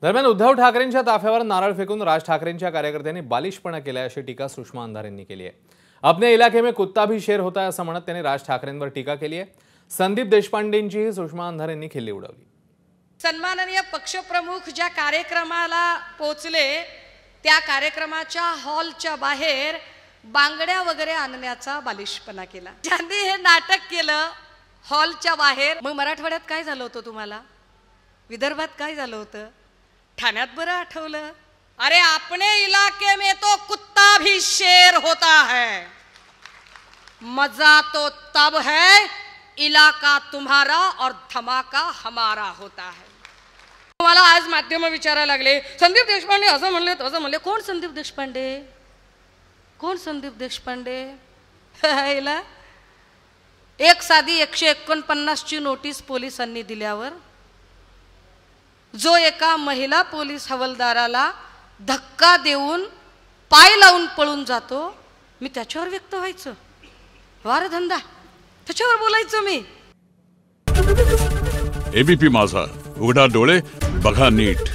दरम्यान उद्धव ठाकरेंच्या ताफ्यावर नारळ फेकून राज ठाकरेंच्या कार्यकर्त्यांनी बालिशपणा केलाय अशी टीका सुषमा अंधारे यांनी केली आहे। अपने इलाके में कुत्ता भी शेर होता है असं म्हणत त्यांनी राज ठाकरेंवर टीका केली आहे। संदीप देशपांडेंचीही सुषमा अंधारे यांनी खिल्ली उडवली। सन्माननीय पक्षप्रमुख ज्या कार्यक्रमाला पोहोचले त्या कार्यक्रमाच्या हॉलच्या बाहेर बांगड्या वगैरे आणण्याचा बालिशपणा केला। ज्यांनी हे नाटक केलं हॉलच्या बाहेर, मग मराठवाड्यात काय झालं होतं तुम्हाला, विदर्भात काय झालं होतं, ठाण्यात बरं आठवलं। अरे अपने इलाके में तो कुत्ता भी शेर होता है, मजा तो तब है इलाका तुम्हारा और धमाका हमारा होता है। मला आज माध्यम विचारायला लागले संदीप देशपांडे असं म्हणले तसं म्हणले। कोण संदीप देशपांडे, कोण संदीप देशपांडे? एक साधी 149 ची नोटीस पोलिसांनी दिल्यावर जो एका महिला पोलीस हवालदाराला धक्का देऊन पाय लावून पळून जातो, मी त्याच्यावर व्यक्त व्हायचं, वार धंदा त्याच्यावर बोलायचं मी। एबीपी माझा, उघडा डोळे बघा नीट।